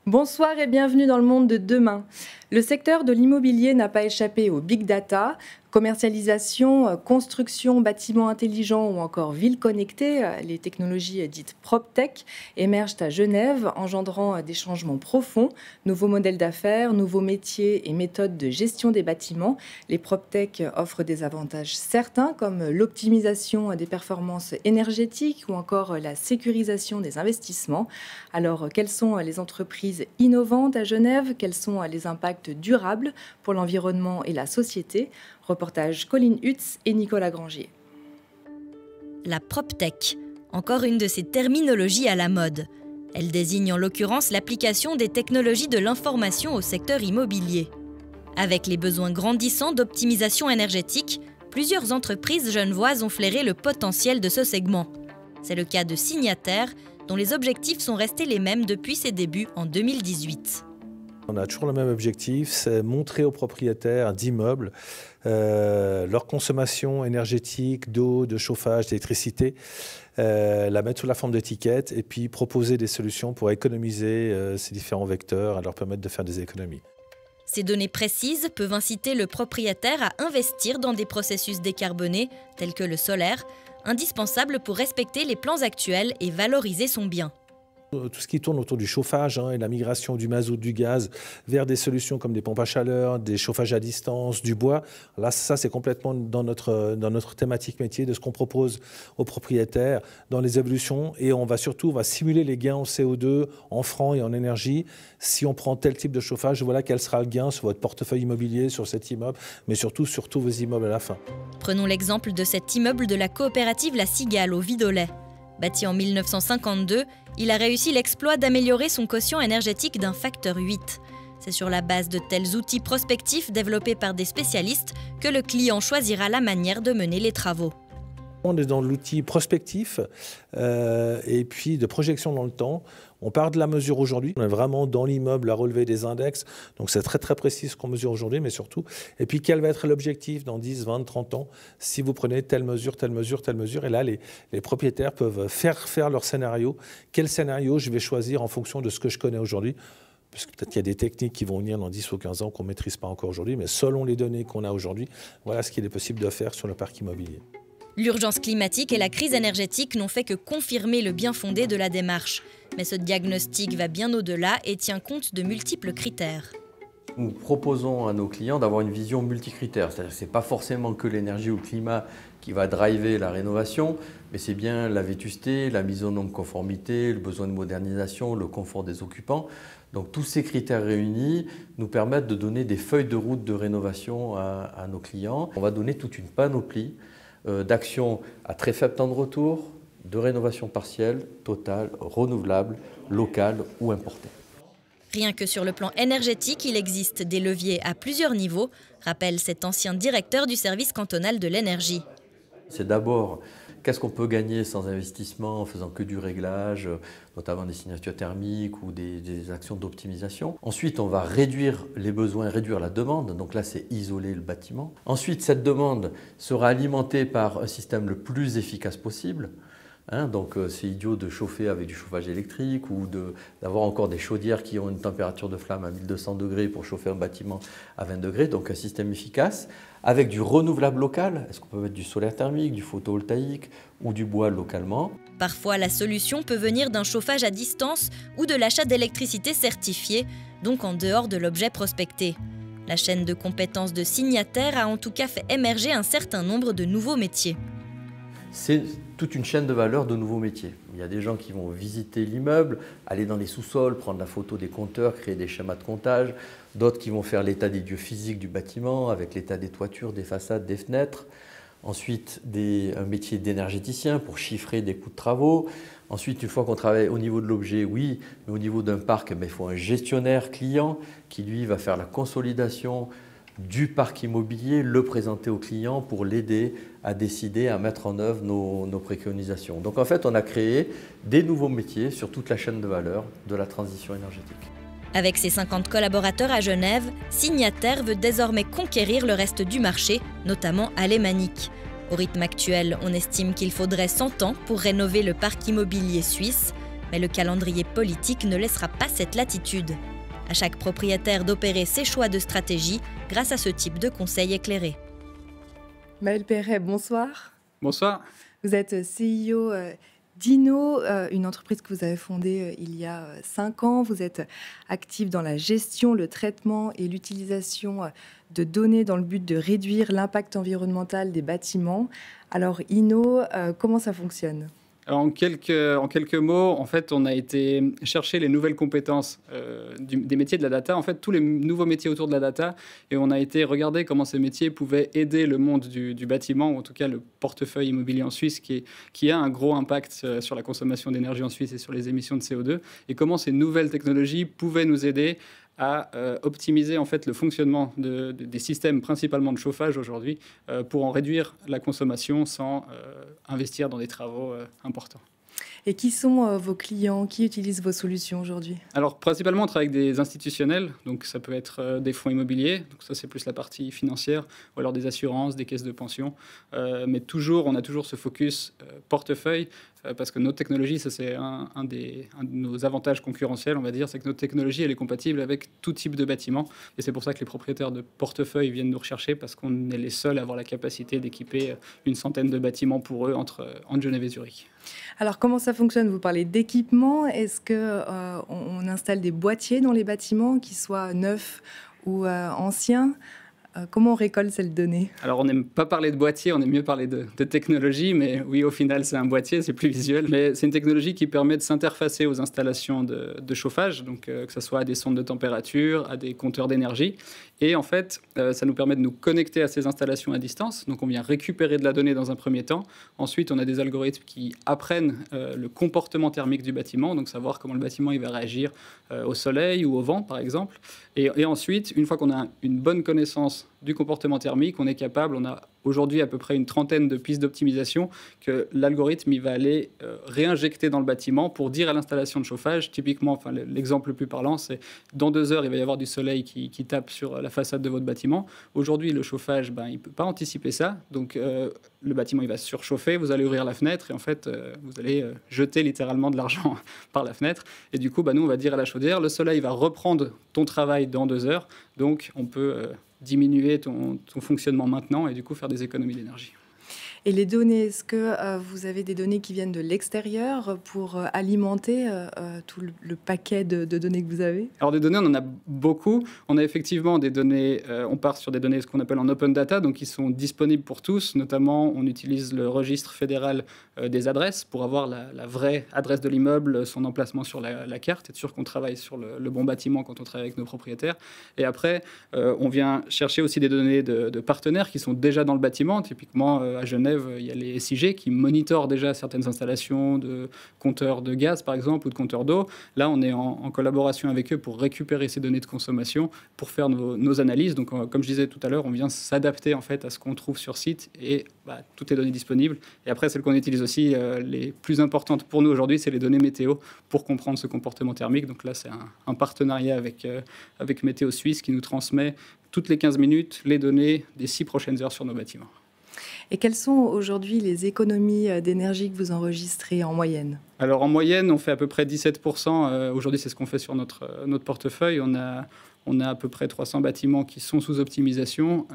Bonsoir et bienvenue dans le monde de demain. Le secteur de l'immobilier n'a pas échappé au big data. Commercialisation, construction, bâtiments intelligents ou encore villes connectées, les technologies dites PropTech émergent à Genève, engendrant des changements profonds, nouveaux modèles d'affaires, nouveaux métiers et méthodes de gestion des bâtiments. Les PropTech offrent des avantages certains comme l'optimisation des performances énergétiques ou encore la sécurisation des investissements. Alors, quelles sont les entreprises innovantes à Genève? Quels sont les impacts durables pour l'environnement et la société? Reportage Colline Hutz et Nicolas Grangier. La PropTech, encore une de ces terminologies à la mode. Elle désigne en l'occurrence l'application des technologies de l'information au secteur immobilier. Avec les besoins grandissants d'optimisation énergétique, plusieurs entreprises genevoises ont flairé le potentiel de ce segment. C'est le cas de Signataire, dont les objectifs sont restés les mêmes depuis ses débuts en 2018. On a toujours le même objectif, c'est montrer aux propriétaires d'immeubles leur consommation énergétique, d'eau, de chauffage, d'électricité, la mettre sous la forme d'étiquettes et puis proposer des solutions pour économiser ces différents vecteurs et leur permettre de faire des économies. Ces données précises peuvent inciter le propriétaire à investir dans des processus décarbonés tels que le solaire, indispensable pour respecter les plans actuels et valoriser son bien. Tout ce qui tourne autour du chauffage et la migration du mazout, du gaz vers des solutions comme des pompes à chaleur, des chauffages à distance, du bois. Là, ça, c'est complètement dans notre thématique métier de ce qu'on propose aux propriétaires dans les évolutions. Et on va simuler les gains en CO2, en francs et en énergie. Si on prend tel type de chauffage, voilà quel sera le gain sur votre portefeuille immobilier, sur cet immeuble, mais surtout sur tous vos immeubles à la fin. Prenons l'exemple de cet immeuble de la coopérative La Cigale au Vidolet. Bâti en 1952, il a réussi l'exploit d'améliorer son quotient énergétique d'un facteur 8. C'est sur la base de tels outils prospectifs développés par des spécialistes que le client choisira la manière de mener les travaux. On est dans l'outil prospectif et puis de projection dans le temps. On part de la mesure aujourd'hui. On est vraiment dans l'immeuble à relever des index. Donc c'est très très précis ce qu'on mesure aujourd'hui, mais surtout. Et puis quel va être l'objectif dans 10, 20, 30 ans si vous prenez telle mesure, telle mesure, telle mesure. Et là, les propriétaires peuvent faire leur scénario. Quel scénario je vais choisir en fonction de ce que je connais aujourd'hui? Parce que peut-être qu'il y a des techniques qui vont venir dans 10 ou 15 ans qu'on ne maîtrise pas encore aujourd'hui. Mais selon les données qu'on a aujourd'hui, voilà ce qu'il est possible de faire sur le parc immobilier. L'urgence climatique et la crise énergétique n'ont fait que confirmer le bien fondé de la démarche. Mais ce diagnostic va bien au-delà et tient compte de multiples critères. Nous proposons à nos clients d'avoir une vision multicritère. C'est-à-dire que ce n'est pas forcément que l'énergie ou le climat qui va driver la rénovation, mais c'est bien la vétusté, la mise aux normes conformité, le besoin de modernisation, le confort des occupants. Donc tous ces critères réunis nous permettent de donner des feuilles de route de rénovation à nos clients. On va donner toute une panoplie d'actions à très faible temps de retour, de rénovation partielle, totale, renouvelable, locale ou importée. Rien que sur le plan énergétique, il existe des leviers à plusieurs niveaux, rappelle cet ancien directeur du service cantonal de l'énergie. C'est d'abord qu'est-ce qu'on peut gagner sans investissement en faisant que du réglage, notamment des signatures thermiques ou des actions d'optimisation. Ensuite, on va réduire les besoins, réduire la demande. Donc là, c'est isoler le bâtiment. Ensuite, cette demande sera alimentée par un système le plus efficace possible. Donc c'est idiot de chauffer avec du chauffage électrique ou d'avoir encore des chaudières qui ont une température de flamme à 1200 degrés pour chauffer un bâtiment à 20 degrés. Donc un système efficace avec du renouvelable local. Est-ce qu'on peut mettre du solaire thermique, du photovoltaïque ou du bois localement? Parfois, la solution peut venir d'un chauffage à distance ou de l'achat d'électricité certifiée, donc en dehors de l'objet prospecté. La chaîne de compétences de Signataire a en tout cas fait émerger un certain nombre de nouveaux métiers. C'est toute une chaîne de valeur de nouveaux métiers. Il y a des gens qui vont visiter l'immeuble, aller dans les sous-sols, prendre la photo des compteurs, créer des schémas de comptage. D'autres qui vont faire l'état des lieux physiques du bâtiment avec l'état des toitures, des façades, des fenêtres. Ensuite, un métier d'énergéticien pour chiffrer des coûts de travaux. Ensuite, une fois qu'on travaille au niveau de l'objet, oui, mais au niveau d'un parc, il faut un gestionnaire client qui, lui, va faire la consolidation du parc immobilier, le présenter au client pour l'aider à décider, à mettre en œuvre nos préconisations. Donc en fait, on a créé des nouveaux métiers sur toute la chaîne de valeur de la transition énergétique. Avec ses 50 collaborateurs à Genève, Signataire veut désormais conquérir le reste du marché, notamment alémanique. Au rythme actuel, on estime qu'il faudrait 100 ans pour rénover le parc immobilier suisse. Mais le calendrier politique ne laissera pas cette latitude. À chaque propriétaire d'opérer ses choix de stratégie grâce à ce type de conseils éclairés. Maël Perret, bonsoir. Bonsoir. Vous êtes CEO d'Inno, une entreprise que vous avez fondée il y a 5 ans. Vous êtes actif dans la gestion, le traitement et l'utilisation de données dans le but de réduire l'impact environnemental des bâtiments. Alors Inno, comment ça fonctionne ? Alors, en quelques mots, en fait, on a été chercher les nouvelles compétences des métiers de la data, en fait, tous les nouveaux métiers autour de la data, et on a été regarder comment ces métiers pouvaient aider le monde du bâtiment, ou en tout cas le portefeuille immobilier en Suisse, qui a un gros impact sur la consommation d'énergie en Suisse et sur les émissions de CO2, et comment ces nouvelles technologies pouvaient nous aider à optimiser en fait le fonctionnement des systèmes principalement de chauffage aujourd'hui pour en réduire la consommation sans investir dans des travaux importants. Et qui sont vos clients? Qui utilisent vos solutions aujourd'hui? Alors, principalement, on travaille avec des institutionnels. Donc, ça peut être des fonds immobiliers. Donc, ça, c'est plus la partie financière. Ou alors des assurances, des caisses de pension. Mais on a toujours ce focus portefeuille. Parce que notre technologie, ça c'est un de nos avantages concurrentiels, on va dire, c'est que notre technologie, elle est compatible avec tout type de bâtiment. Et c'est pour ça que les propriétaires de portefeuille viennent nous rechercher, parce qu'on est les seuls à avoir la capacité d'équiper une centaine de bâtiments pour eux entre Genève et Zurich. Alors, comment ça fonctionne? Vous parlez d'équipement. Est-ce qu'on installe des boîtiers dans les bâtiments, qu'ils soient neufs ou anciens? Comment on récolte cette donnée? Alors, on n'aime pas parler de boîtier, on aime mieux parler de technologie, mais oui, au final, c'est un boîtier, c'est plus visuel. Mais c'est une technologie qui permet de s'interfacer aux installations de chauffage, donc que ce soit à des sondes de température, à des compteurs d'énergie. Et en fait, ça nous permet de nous connecter à ces installations à distance. Donc, on vient récupérer de la donnée dans un premier temps. Ensuite, on a des algorithmes qui apprennent le comportement thermique du bâtiment, donc savoir comment le bâtiment il va réagir au soleil ou au vent, par exemple. Et ensuite, une fois qu'on a une bonne connaissance du comportement thermique, on est capable, on a aujourd'hui à peu près une trentaine de pistes d'optimisation que l'algorithme il va aller réinjecter dans le bâtiment pour dire à l'installation de chauffage, typiquement, enfin, l'exemple le plus parlant, c'est dans 2 heures, il va y avoir du soleil qui tape sur la façade de votre bâtiment. Aujourd'hui, le chauffage, il ne peut pas anticiper ça, donc le bâtiment il va surchauffer, vous allez ouvrir la fenêtre et en fait, vous allez jeter littéralement de l'argent par la fenêtre. Et du coup, nous, on va dire à la chaudière, le soleil va reprendre ton travail dans 2 heures, donc on peut diminuer ton fonctionnement maintenant et du coup faire des économies d'énergie. Et les données, est-ce que vous avez des données qui viennent de l'extérieur pour alimenter tout le paquet de données que vous avez? Alors des données, on en a beaucoup. On a effectivement des données, on part sur des données ce qu'on appelle en open data, donc qui sont disponibles pour tous. Notamment, on utilise le registre fédéral des adresses pour avoir la vraie adresse de l'immeuble, son emplacement sur la carte, être sûr qu'on travaille sur le bon bâtiment quand on travaille avec nos propriétaires. Et après, on vient chercher aussi des données de partenaires qui sont déjà dans le bâtiment. Typiquement, à Genève, il y a les SIG qui monitorent déjà certaines installations de compteurs de gaz, par exemple, ou de compteurs d'eau. Là, on est en collaboration avec eux pour récupérer ces données de consommation, pour faire nos analyses. Donc, comme je disais tout à l'heure, on vient s'adapter en fait à ce qu'on trouve sur site et toutes les données disponibles. Et après, celles qu'on utilise aussi, les plus importantes pour nous aujourd'hui, c'est les données météo pour comprendre ce comportement thermique. Donc là, c'est un partenariat avec Météo Suisse qui nous transmet toutes les 15 minutes les données des 6 prochaines heures sur nos bâtiments. Et quelles sont aujourd'hui les économies d'énergie que vous enregistrez en moyenne? Alors en moyenne, on fait à peu près 17%. Aujourd'hui, c'est ce qu'on fait sur notre portefeuille. On a à peu près 300 bâtiments qui sont sous optimisation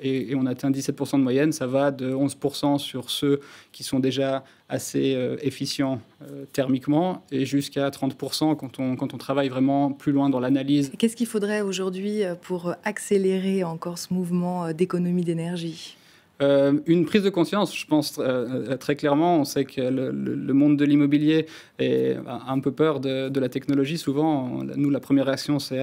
et on atteint 17% de moyenne. Ça va de 11% sur ceux qui sont déjà assez efficients thermiquement et jusqu'à 30% quand on travaille vraiment plus loin dans l'analyse. Qu'est-ce qu'il faudrait aujourd'hui pour accélérer encore ce mouvement d'économie d'énergie? Une prise de conscience, je pense très clairement. On sait que le monde de l'immobilier a un peu peur de la technologie. Souvent, nous, la première réaction, c'est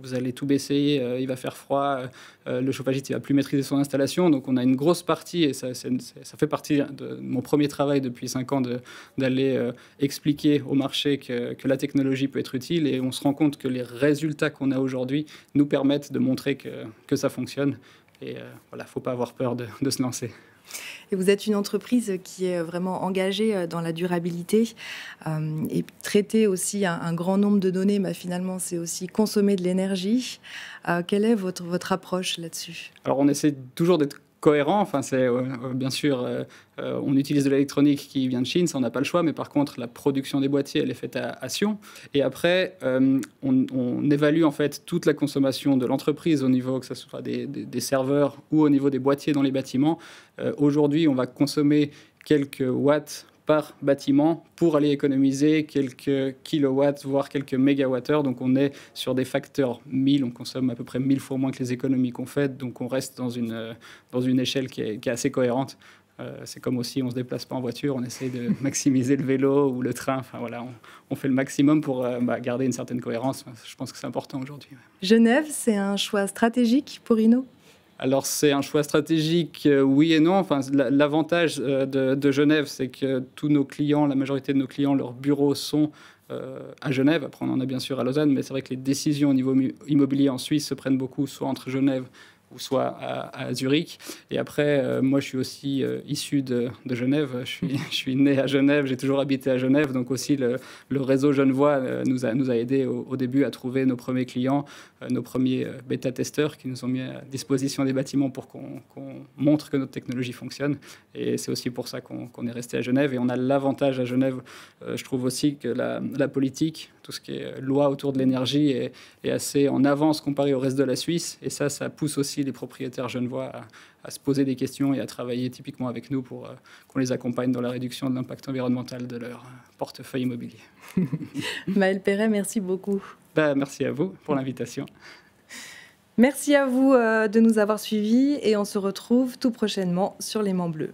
vous allez tout baisser, il va faire froid, le chauffagiste ne va plus maîtriser son installation. Donc, on a une grosse partie, et ça fait partie de mon premier travail depuis 5 ans, d'aller expliquer au marché que la technologie peut être utile. Et on se rend compte que les résultats qu'on a aujourd'hui nous permettent de montrer que ça fonctionne. Et voilà, il ne faut pas avoir peur de se lancer. Et vous êtes une entreprise qui est vraiment engagée dans la durabilité et traiter aussi un grand nombre de données, mais finalement, c'est aussi consommer de l'énergie. Quelle est votre approche là-dessus? Alors, on essaie toujours d'être cohérent. Enfin, c'est bien sûr, on utilise de l'électronique qui vient de Chine, ça on n'a pas le choix, mais par contre la production des boîtiers elle est faite à Sion. Et après, on évalue en fait toute la consommation de l'entreprise au niveau que ce soit des serveurs ou au niveau des boîtiers dans les bâtiments. Aujourd'hui, on va consommer quelques watts par bâtiment pour aller économiser quelques kilowatts, voire quelques mégawattheures. Donc on est sur des facteurs 1000, on consomme à peu près 1000 fois moins que les économies qu'on fait, donc on reste dans une échelle qui est assez cohérente. C'est comme aussi, on ne se déplace pas en voiture, on essaie de maximiser le vélo ou le train. Enfin voilà, on fait le maximum pour garder une certaine cohérence. Je pense que c'est important aujourd'hui. Genève, c'est un choix stratégique pour Inno ? Alors, c'est un choix stratégique, oui et non. Enfin, l'avantage de Genève, c'est que tous nos clients, la majorité de nos clients, leurs bureaux sont à Genève. Après, on en a bien sûr à Lausanne, mais c'est vrai que les décisions au niveau immobilier en Suisse se prennent beaucoup, soit entre Genève ou soit à Zurich. Et après, moi, je suis aussi issu de Genève. Je suis né à Genève, j'ai toujours habité à Genève. Donc aussi, le réseau genevois nous a aidés au début à trouver nos premiers clients, nos premiers bêta-testeurs qui nous ont mis à disposition des bâtiments pour qu'on montre que notre technologie fonctionne. Et c'est aussi pour ça qu'on est resté à Genève. Et on a l'avantage à Genève, je trouve aussi que la politique, tout ce qui est loi autour de l'énergie est assez en avance comparé au reste de la Suisse. Et ça pousse aussi les propriétaires genevois à se poser des questions et à travailler typiquement avec nous pour qu'on les accompagne dans la réduction de l'impact environnemental de leur portefeuille immobilier. Maëlle Perret, merci beaucoup. Merci à vous pour l'invitation. Merci à vous de nous avoir suivis et on se retrouve tout prochainement sur L'Aimant Bleu.